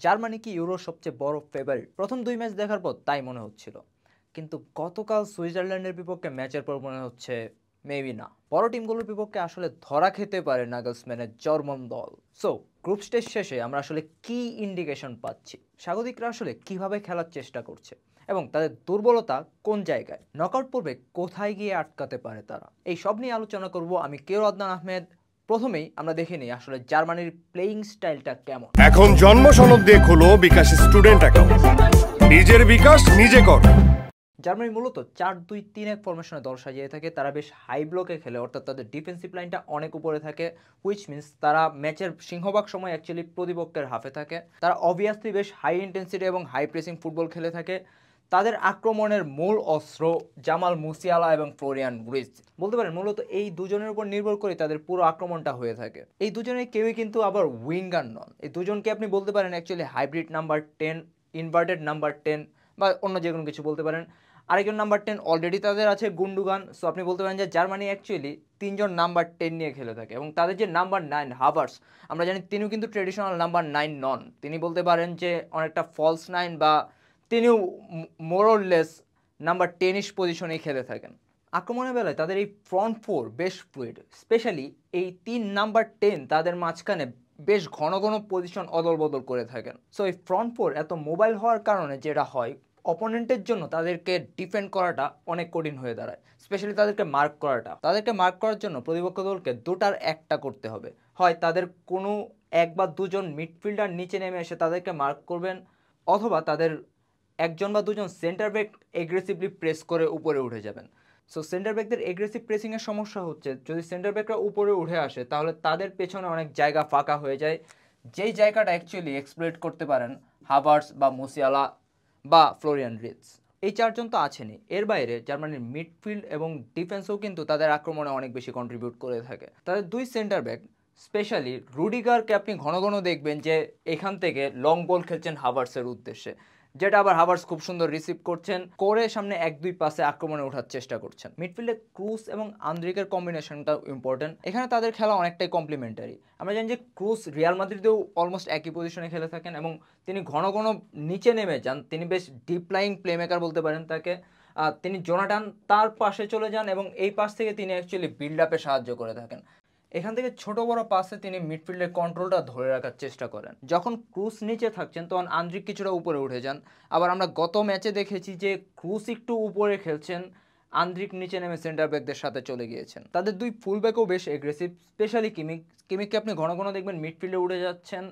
Germany কি ইউরোর সবচেয়ে বড় ফেভারিট? প্রথম ২ ম্যাচ দেখার পর তাই মনে হচ্ছিল। কিন্তু গতকাল সুইজারল্যান্ডের বিপক্ষে ম্যাচের পর মনে হচ্ছে মেবি না। বড় টিমগুলোর বিপক্ষে আসলে ধরা খেতে পারে নাগলসম্যানের জার্মান দল। সো গ্রুপ স্টেজ শেষে আমরা আসলে কি ইন্ডিকেশন পাচ্ছি? স্বাগতিকরা আসলে কিভাবে খেলার চেষ্টা করছে? এবং তাদের দুর্বলতা কোন জায়গায়? নকআউট পর্বে কোথায় গিয়ে আটকাতে পারে তারা? এই সব নিয়ে আলোচনা করব আমি আদনান আহমেদ। প্রথমেই আমরা দেখে নিই আসলে জার্মানির প্লেয়িং স্টাইলটা কেমন। এখন জন্ম সনদ দিয়ে খোলো বিকাশ স্টুডেন্ট অ্যাকাউন্ট। নিজের বিকাশ নিজে কর। জার্মানি মূলত 4-2-3-1 ফরমেশনে দল সাজিয়ে থাকে। তারা বেশ হাই ব্লকে খেলে, অর্থাৎ তাদের ডিফেন্সিভ লাইনটা অনেক উপরে থাকে, হুইচ মিনস তারা ম্যাচের সিংহভাগ সময় অ্যাকচুয়ালি প্রতিপক্ষের হাফে থাকে। তারা অবভিয়াসলি বেশ হাই ইন্টেন্সিটি এবং হাই প্রেসিং ফুটবল খেলে থাকে। তাদের আক্রমণের মূল অস্ত্র জামাল মুসিয়ালা এবং ফ্লোরিয়ান উইর্টজ। বলতে পারেন মূলত এই দুজনের উপর নির্ভর করে তাদের পুরো আক্রমণটা হয়ে থাকে। এই দুজনের কেউই কিন্তু আবার উইঙ্গার নন। এই দুজনকে আপনি বলতে পারেন actually hybrid number 10, inverted number 10 বা অন্য যে কোনো কিছু বলতে পারেন। আরেকজন নাম্বার 10 অলরেডি তাদের আছে, গুন্ডুগান। সো আপনি বলতে পারেন যে জার্মানি অ্যাকচুয়ালি 3জন নাম্বার 10 নিয়ে খেলে থাকে। এবং তাদের যে নাম্বার 9 হাভার্টস, আমরা জানি তিনিও কিন্তু ট্রেডিশনাল নাম্বার 9 নন। তিনি বলতে পারেন যে অনেকটা ফলস 9 বা তিনিও মোরলেস নাম্বার 10-ইশ পজিশনেই খেলে থাকেন। আক্রমণের বেলায় তাদের এই ফ্রন্ট ফোর বেশ ফ্লুইড, স্পেশালি এই 3 নাম্বার 10 তাদের মাঝখানে বেশ ঘন ঘন পজিশন অদল বদল করে থাকেন। সো এই ফ্রন্ট ফোর এত মোবাইল হওয়ার কারণে যেটা হয়, অপোনেন্টের জন্য তাদেরকে ডিফেন্ড করাটা অনেক কঠিন হয়ে দাঁড়ায়, স্পেশালি তাদেরকে মার্ক করার জন্য প্রতিপক্ষ দলকে দুটার একটা করতে হবে। হয় তাদের কোনো এক বা দুজন মিডফিল্ডার নিচে নেমে এসে তাদেরকে মার্ক করবেন, অথবা তাদের একজন বা দুজন সেন্টার ব্যাক এগ্রেসিভলি প্রেস করে উপরে উঠে যাবেন। সো সেন্টার ব্যাকদের এগ্রেসিভ প্রেসিংয়ের সমস্যা হচ্ছে, যদি সেন্টার ব্যাকরা উপরে উঠে আসে তাহলে তাদের পেছনে অনেক জায়গা ফাঁকা হয়ে যায়, যেই জায়গাটা অ্যাকচুয়ালি এক্সপ্লয়েট করতে পারেন হাভার্টস বা মুসিয়ালা বা ফ্লোরিয়ান উইর্টজ। এই চারজন তো আছেনই, এর বাইরে জার্মানির মিডফিল্ড এবং ডিফেন্সও কিন্তু তাদের আক্রমণে অনেক বেশি কন্ট্রিবিউট করে থাকে। তাদের দুই সেন্টার ব্যাক, স্পেশালি রুডিগারকে আপনি ঘন ঘন দেখবেন যে এখান থেকে লং বল খেলছেন হাভার্টসের উদ্দেশ্যে, যেটা আবার হাভার্টস খুব সুন্দর রিসিভ করছেন করে সামনে 1-2 পাসে আক্রমণে ওঠার চেষ্টা করছেন। মিডফিল্ডে ক্রুস এবং আন্দ্রিকের কম্বিনেশনটা ইম্পর্টেন্ট। এখানে তাদের খেলা অনেকটাই কমপ্লিমেন্টারি। আমরা জানি যে ক্রুস রিয়াল মাদ্রিদেও অলমোস্ট একই পজিশনে খেলে থাকেন এবং তিনি ঘন ঘন নিচে নেমে যান। তিনি বেশ ডিপ লাইং প্লেমেকার বলতে পারেন তাকে। তিনি জোনাটান তার পাশে চলে যান এবং এই পাশ থেকে তিনি অ্যাকচুয়ালি বিল্ড আপে সাহায্য করে থাকেন। এখান থেকে ছোট বড় পাসে তিনি মিডফিল্ডের কন্ট্রোলটা ধরে রাখার চেষ্টা করেন। যখন ক্রুস নিচে থাকছেন তখন আন্দ্রিক কিছুটা উপরে উঠে যান। আবার আমরা গত ম্যাচে দেখেছি যে ক্রুস একটু উপরে খেলছেন, আন্দ্রিক নিচে নেমে সেন্টার ব্যাকদের সাথে চলে গিয়েছেন। তাদের দুই ফুল ব্যাকও বেশ এগ্রেসিভ, স্পেশালি কিমিককে আপনি ঘন ঘন দেখবেন মিডফিল্ডে উঠে যাচ্ছেন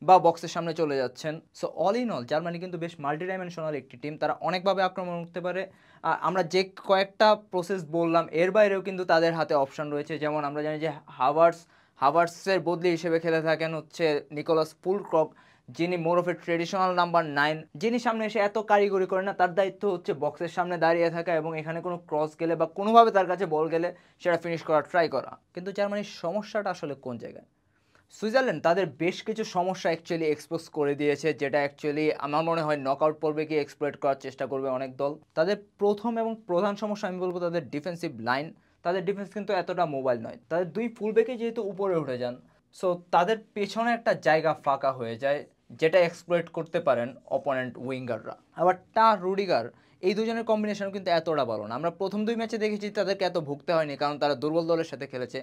বা বক্সের সামনে চলে যাচ্ছেন। So all in all Germany কিন্তু বেশ মাল্টি ডাইমেনশনাল একটি টিম। তারা অনেকভাবে আক্রমণ করতে পারে। আমরা যে কয়েকটা প্রসেস বললাম এর বাইরেও কিন্তু তাদের হাতে অপশন রয়েছে। যেমন আমরা জানি যে হাভার্টসের বদলি হিসেবে খেলে থাকেন হচ্ছে নিকোলাস ফুলক্রক, যিনি more of A traditional number 9, যিনি সামনে এসে এত কারিগরি করে না। তার দায়িত্ব হচ্ছে বক্সের সামনে দাঁড়িয়ে থাকা এবং এখানে কোনো ক্রস গেলে বা কোনোভাবে তার কাছে বল গেলে সেটা ফিনিশ করার ট্রাই করা। কিন্তু জার্মানির সমস্যাটা আসলে কোন জায়গায়? সুইজারল্যান্ড তাদের বেশ কিছু সমস্যা অ্যাকচুয়ালি এক্সপোজ করে দিয়েছে, যেটা অ্যাকচুয়ালি আমার মনে হয় নকআউট পর্বে গিয়ে এক্সপ্লয়েট করার চেষ্টা করবে অনেক দল। তাদের প্রথম এবং প্রধান সমস্যা আমি বলবো তাদের ডিফেন্সিভ লাইন। তাদের ডিফেন্স কিন্তু এতটা মোবাইল নয়। তাদের দুই ফুলব্যাকে যেহেতু উপরে উঠে যান, সো তাদের পেছনে একটা জায়গা ফাঁকা হয়ে যায়, যেটা এক্সপ্লয়েট করতে পারেন অপোনেন্ট উইঙ্গাররা। আবার রুডিগার, এই দুজনের কম্বিনেশন কিন্তু এতটা ভালো না। আমরা প্রথম 2 ম্যাচে দেখেছি তাদেরকে এত ভুগতে হয়নি, কারণ তারা দুর্বল দলের সাথে খেলেছে।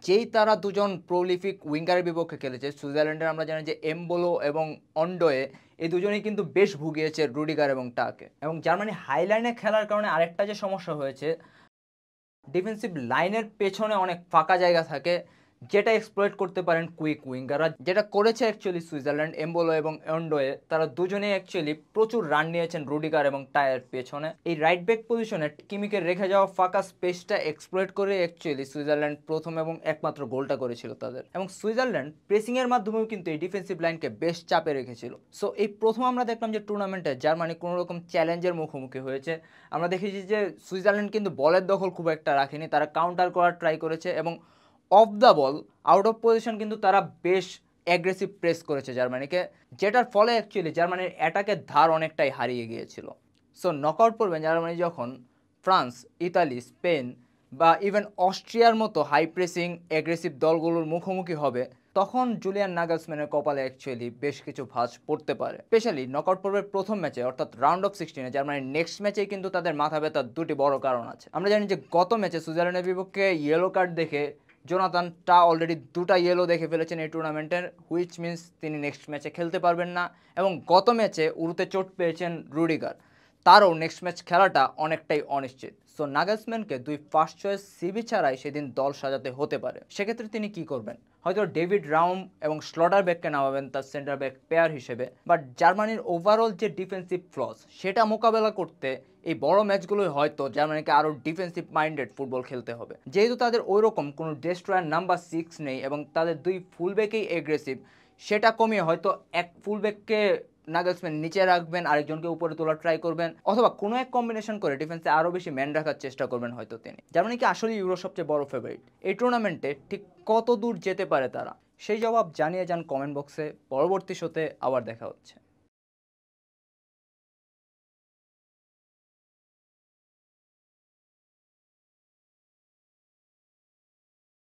যেই তারা দুজন প্রলিফিক উইঙ্গারের বিপক্ষে খেলেছে সুইজারল্যান্ডের, আমরা জানি যে এমবোলো এবং অন্ডোয়ে, এই দুজনেই কিন্তু বেশ ভুগিয়েছে রুডিগার এবং টাকে। এবং জার্মানি হাইলাইনে খেলার কারণে আরেকটা যে সমস্যা হয়েছে, ডিফেন্সিভ লাইনের পেছনে অনেক ফাঁকা জায়গা থাকে, যেটা এক্সপ্লয়েট করতে পারেন কুইক উইঙ্গাররা, যেটা করেছে অ্যাকচুয়ালি সুইজারল্যান্ড। এমবোলো এবং এন্ডোয়ে তারা দুজনেই অ্যাকচুয়ালি প্রচুর রান নিয়েছেন রুডিগার এবং টায়ের পেছনে। এই রাইট ব্যাক পজিশনে কিমিকের রেখে যাওয়া ফাঁকা স্পেসটা এক্সপ্লয়েট করে অ্যাকচুয়ালি সুইজারল্যান্ড প্রথম এবং একমাত্র গোলটা করেছিল তাদের। এবং সুইজারল্যান্ড প্রেসিংয়ের মাধ্যমেও কিন্তু এই ডিফেন্সিভ লাইনকে বেশ চাপে রেখেছিল। সো এই প্রথম আমরা দেখলাম যে টুর্নামেন্টে জার্মানি কোনো রকম চ্যালেঞ্জের মুখোমুখি হয়েছে। আমরা দেখেছি যে সুইজারল্যান্ড কিন্তু বলের দখল খুব একটা রাখেনি, তারা কাউন্টার করার ট্রাই করেছে এবং of the ball out of position কিন্তু তারা বেশ অ্যাগ্রেসিভ প্রেস করেছে জার্মানিকে, যেটার ফলে অ্যাকচুয়ালি জার্মানির অ্যাটাকের ধার অনেকটাই হারিয়ে গিয়েছিল। সো নকআউট পড়বেন জার্মানি যখন ফ্রান্স, ইতালি, স্পেন বা ইভেন অস্ট্রিয়ার মতো হাই প্রেসিং অ্যাগ্রেসিভ দলগুলোর মুখোমুখি হবে, তখন জুলিয়ান নাগলসম্যানের কপালে অ্যাকচুয়ালি বেশ কিছু ভাঁজ পড়তে পারে। স্পেশালি নকআউট পর্বের প্রথম ম্যাচে অর্থাৎ রাউন্ড অফ 16-এ জার্মানির নেক্সট ম্যাচেই কিন্তু তাদের মাথা ব্যথার দুটি বড় কারণ আছে। আমরা জানি যে গত ম্যাচে সুইজারল্যান্ডের বিপক্ষে ইয়েলো কার্ড দেখে জোনাথান টা অলরেডি 2টা ইয়েলো দেখে ফেলেছেন এই টুর্নামেন্টের, হুইচ মিনস তিনি নেক্সট ম্যাচে খেলতে পারবেন না। এবং গত ম্যাচে উরুতে চোট পেয়েছেন রুডিগার, তারও নেক্সট ম্যাচ খেলাটা অনেকটাই অনিশ্চিত। সো নাগলসম্যানকে 2 ফার্স্ট চয়েস সিবি ছাড়াই সেদিন দল সাজাতে হতে পারে। সেক্ষেত্রে তিনি কি করবেন? হয়তো ডেভিড রাউম এবং স্লটারবেককে নামাবেন তার সেন্টার ব্যাক পেয়ার হিসেবে। বাট জার্মানির ওভারঅল যে ডিফেন্সিভ ফ্লস সেটা মোকাবেলা করতে এই বড় ম্যাচগুলোই হয়তো জার্মানিকে আরও ডিফেন্সিভ মাইন্ডেড ফুটবল খেলতে হবে। যেহেতু তাদের ওইরকম কোনো ডেস্ট্রয়ার নাম্বার 6 নেই এবং তাদের 2 ফুলব্যাকেই এগ্রেসিভ, সেটা কমিয়ে হয়তো এক ফুলব্যাককে নাগলসম্যান নিচে রাখবেন, আরেকজনকে উপরে তোলার ট্রাই করবেন, অথবা কোনো এক কম্বিনেশন করে ডিফেন্সে আরও বেশি ম্যান রাখার চেষ্টা করবেন হয়তো তিনি। জার্মানি কি আসলে ইউরোর সবচেয়ে বড় ফেভারিট? এই টুর্নামেন্টে ঠিক কত দূর যেতে পারে তারা? সেই জবাব জানিয়ে যান কমেন্ট বক্সে। পরবর্তী শোতে আবার দেখা হচ্ছে।